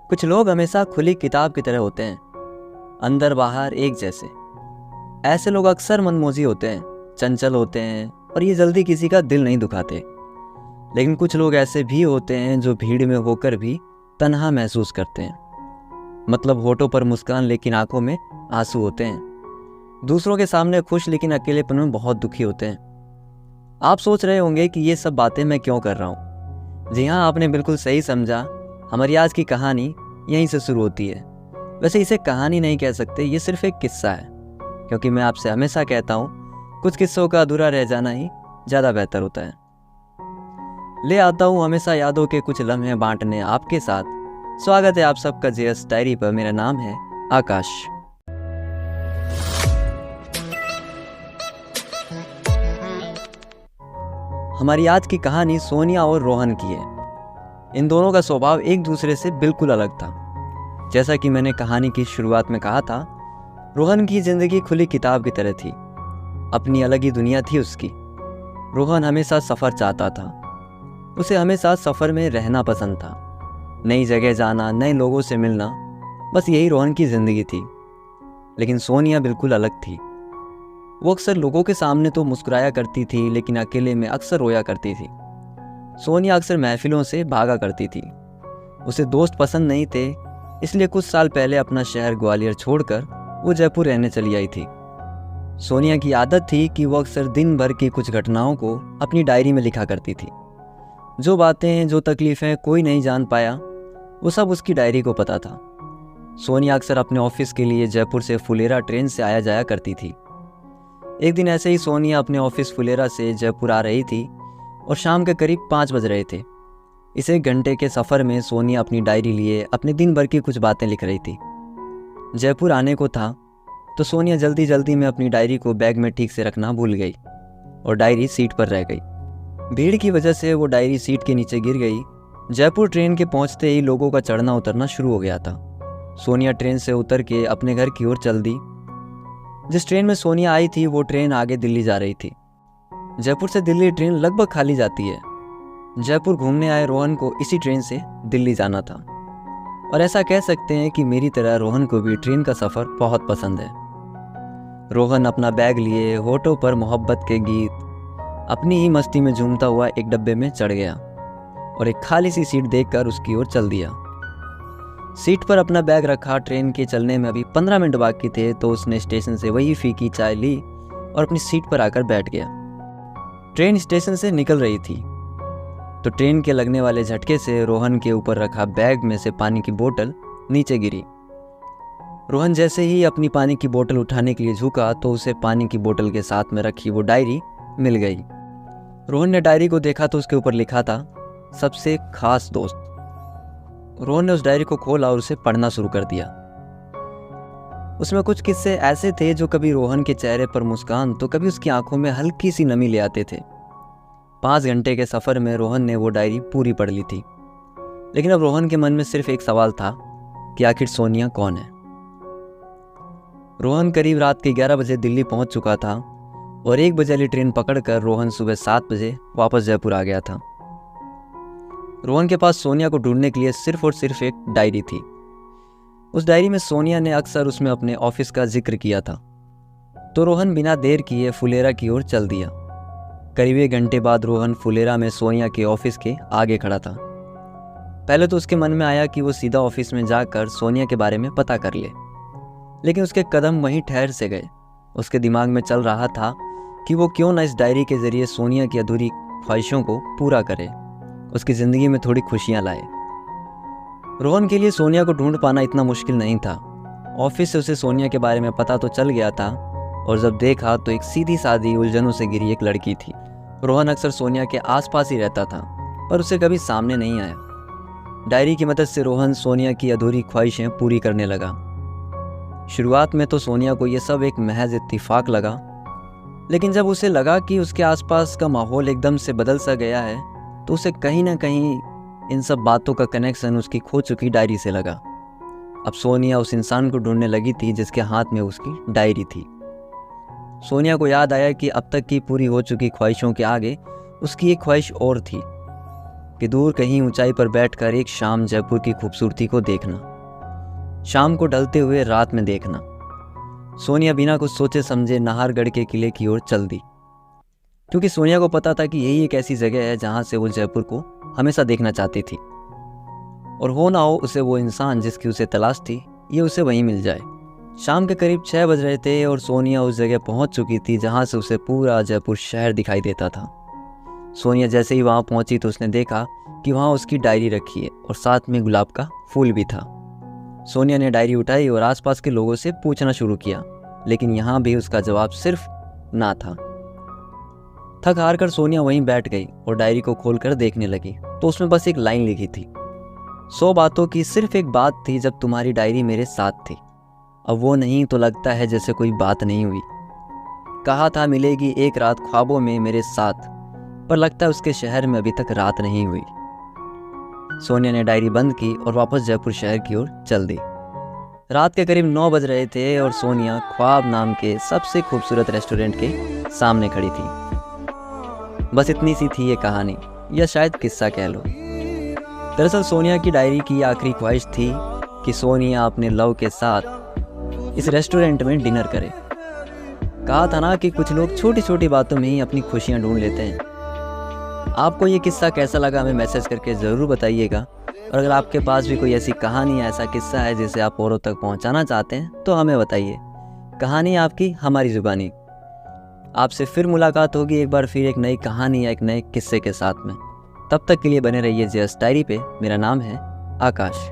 कुछ लोग हमेशा खुली किताब की तरह होते हैं, अंदर बाहर एक जैसे। ऐसे लोग अक्सर मनमोजी होते हैं, चंचल होते हैं और ये जल्दी किसी का दिल नहीं दुखाते। लेकिन कुछ लोग ऐसे भी होते हैं जो भीड़ में होकर भी तन्हा महसूस करते हैं। मतलब होठों पर मुस्कान लेकिन आंखों में आंसू होते हैं। दूसरों के सामने खुश लेकिन अकेलेपन में बहुत दुखी होते हैं। आप सोच रहे होंगे कि ये सब बातें मैं क्यों कर रहा हूँ। जी हाँ, आपने बिल्कुल सही समझा। हमारी आज की कहानी यहीं से शुरू होती है। वैसे इसे कहानी नहीं कह सकते, ये सिर्फ एक किस्सा है, क्योंकि मैं आपसे हमेशा कहता हूँ कुछ किस्सों का अधूरा रह जाना ही ज़्यादा बेहतर होता है। ले आता हूँ हमेशा यादों के कुछ लम्हे बांटने आपके साथ। स्वागत है आप सबका जेएस डायरी पर। मेरा नाम है आकाश। हमारी आज की कहानी सोनिया और रोहन की है। इन दोनों का स्वभाव एक दूसरे से बिल्कुल अलग था। जैसा कि मैंने कहानी की शुरुआत में कहा था, रोहन की जिंदगी खुली किताब की तरह थी। अपनी अलग ही दुनिया थी उसकी। रोहन हमेशा सफ़र चाहता था। उसे हमेशा सफ़र में रहना पसंद था, नई जगह जाना, नए लोगों से मिलना, बस यही रोहन की ज़िंदगी थी। लेकिन सोनिया बिल्कुल अलग थी। वो अक्सर लोगों के सामने तो मुस्कुराया करती थी, लेकिन अकेले में अक्सर रोया करती थी। सोनिया अक्सर महफिलों से भागा करती थी। उसे दोस्त पसंद नहीं थे, इसलिए कुछ साल पहले अपना शहर ग्वालियर छोड़कर वो जयपुर रहने चली आई थी। सोनिया की आदत थी कि वो अक्सर दिन भर की कुछ घटनाओं को अपनी डायरी में लिखा करती थी। जो बातें, जो तकलीफ़ें कोई नहीं जान पाया, वो सब उसकी डायरी को पता था। सोनिया अक्सर अपने ऑफिस के लिए जयपुर से फुलेरा ट्रेन से आया जाया करती थी। एक दिन ऐसे ही सोनिया अपने ऑफिस फुलेरा से जयपुर आ रही थी और शाम के करीब 5 बज रहे थे। इस 1 घंटे के सफ़र में सोनिया अपनी डायरी लिए अपने दिन भर की कुछ बातें लिख रही थी। जयपुर आने को था तो सोनिया जल्दी जल्दी में अपनी डायरी को बैग में ठीक से रखना भूल गई और डायरी सीट पर रह गई। भीड़ की वजह से वो डायरी सीट के नीचे गिर गई। जयपुर ट्रेन के पहुंचते ही लोगों का चढ़ना उतरना शुरू हो गया था। सोनिया ट्रेन से उतर के अपने घर की ओर चल दी। जिस ट्रेन में सोनिया आई थी वो ट्रेन आगे दिल्ली जा रही थी। जयपुर से दिल्ली ट्रेन लगभग खाली जाती है। जयपुर घूमने आए रोहन को इसी ट्रेन से दिल्ली जाना था, और ऐसा कह सकते हैं कि मेरी तरह रोहन को भी ट्रेन का सफ़र बहुत पसंद है। रोहन अपना बैग लिए, होठों पर मोहब्बत के गीत, अपनी ही मस्ती में झूमता हुआ एक डब्बे में चढ़ गया और एक खाली सी सीट देखकर उसकी ओर चल दिया। सीट पर अपना बैग रखा। ट्रेन के चलने में अभी 15 मिनट बाकी थे तो उसने स्टेशन से वही फीकी चाय ली और अपनी सीट पर आकर बैठ गया। ट्रेन स्टेशन से निकल रही थी तो ट्रेन के लगने वाले झटके से रोहन के ऊपर रखा बैग में से पानी की बोतल नीचे गिरी। रोहन जैसे ही अपनी पानी की बोतल उठाने के लिए झुका तो उसे पानी की बोतल के साथ में रखी वो डायरी मिल गई। रोहन ने डायरी को देखा तो उसके ऊपर लिखा था, सबसे खास दोस्त। रोहन ने उस डायरी को खोला और उसे पढ़ना शुरू कर दिया। उसमें कुछ किस्से ऐसे थे जो कभी रोहन के चेहरे पर मुस्कान तो कभी उसकी आंखों में हल्की सी नमी ले आते थे। 5 घंटे के सफ़र में रोहन ने वो डायरी पूरी पढ़ ली थी। लेकिन अब रोहन के मन में सिर्फ एक सवाल था कि आखिर सोनिया कौन है। रोहन करीब रात के 11 बजे दिल्ली पहुंच चुका था और 1 बजे वाली ट्रेन पकड़कर रोहन सुबह 7 बजे वापस जयपुर आ गया था। रोहन के पास सोनिया को ढूंढने के लिए सिर्फ और सिर्फ एक डायरी थी। उस डायरी में सोनिया ने अक्सर उसमें अपने ऑफिस का जिक्र किया था। तो रोहन बिना देर किए फुलेरा की ओर चल दिया। करीब 1 घंटे बाद रोहन फुलेरा में सोनिया के ऑफिस के आगे खड़ा था। पहले तो उसके मन में आया कि वो सीधा ऑफिस में जाकर सोनिया के बारे में पता कर ले, लेकिन उसके कदम वहीं ठहर से गए। उसके दिमाग में चल रहा था कि वो क्यों ना इस डायरी के जरिए सोनिया की अधूरी ख्वाहिशों को पूरा करे, उसकी ज़िंदगी में थोड़ी खुशियाँ लाए। रोहन के लिए सोनिया को ढूंढ पाना इतना मुश्किल नहीं था। ऑफिस से उसे सोनिया के बारे में पता तो चल गया था, और जब देखा तो एक सीधी सादी उलझनों से घिरी एक लड़की थी। रोहन अक्सर सोनिया के आसपास ही रहता था, पर उसे कभी सामने नहीं आया। डायरी की मदद से रोहन सोनिया की अधूरी ख्वाहिशें पूरी करने लगा। शुरुआत में तो सोनिया को यह सब एक महज इत्तेफाक लगा, लेकिन जब उसे लगा कि उसके आसपास का माहौल एकदम से बदल सा गया है तो उसे कहीं ना कहीं इन सब बातों का कनेक्शन उसकी खो चुकी डायरी से लगा। अब सोनिया उस इंसान को ढूंढने लगी थी जिसके हाथ में उसकी डायरी थी। सोनिया को याद आया कि अब तक की पूरी हो चुकी ख्वाहिशों के आगे उसकी एक ख्वाहिश और थी। कि दूर कहीं ऊंचाई पर बैठकर एक शाम जयपुर की खूबसूरती को देखना, शाम को ढलते हुए रात में देखना। सोनिया बिना कुछ सोचे समझे नाहरगढ़ के किले की ओर चल दी, क्योंकि सोनिया को पता था कि यही एक ऐसी जगह है जहां से वो जयपुर को हमेशा देखना चाहती थी, और हो ना हो उसे वो इंसान जिसकी उसे तलाश थी ये उसे वहीं मिल जाए। शाम के करीब 6 बज रहे थे और सोनिया उस जगह पहुंच चुकी थी जहां से उसे पूरा जयपुर शहर दिखाई देता था। सोनिया जैसे ही वहां पहुंची तो उसने देखा कि वहां उसकी डायरी रखी है और साथ में गुलाब का फूल भी था। सोनिया ने डायरी उठाई और आसपास के लोगों से पूछना शुरू किया, लेकिन यहाँ भी उसका जवाब सिर्फ ना था। थक हार कर सोनिया वहीं बैठ गई और डायरी को खोलकर देखने लगी तो उसमें बस एक लाइन लिखी थी, 100 बातों की सिर्फ एक बात थी जब तुम्हारी डायरी मेरे साथ थी, अब वो नहीं तो लगता है जैसे कोई बात नहीं हुई। कहा था मिलेगी एक रात ख्वाबों में मेरे साथ, पर लगता है उसके शहर में अभी तक रात नहीं हुई। सोनिया ने डायरी बंद की और वापस जयपुर शहर की ओर चल दी। रात के करीब 9 बज रहे थे और सोनिया ख्वाब नाम के सबसे खूबसूरत रेस्टोरेंट के सामने खड़ी थी। बस इतनी सी थी ये कहानी, या शायद किस्सा कह लो। दरअसल सोनिया की डायरी की आखिरी ख्वाहिश थी कि सोनिया अपने लव के साथ इस रेस्टोरेंट में डिनर करे। कहा था ना कि कुछ लोग छोटी छोटी बातों में ही अपनी खुशियां ढूंढ लेते हैं। आपको ये किस्सा कैसा लगा हमें मैसेज करके ज़रूर बताइएगा, और अगर आपके पास भी कोई ऐसी कहानी या ऐसा किस्सा है जिसे आप औरों तक पहुंचाना चाहते हैं तो हमें बताइए। कहानी आपकी हमारी ज़ुबानी। आपसे फिर मुलाकात होगी एक बार फिर एक नई कहानी या एक नए किस्से के साथ में। तब तक के लिए बने रहिए जेएस डायरी पे। मेरा नाम है आकाश।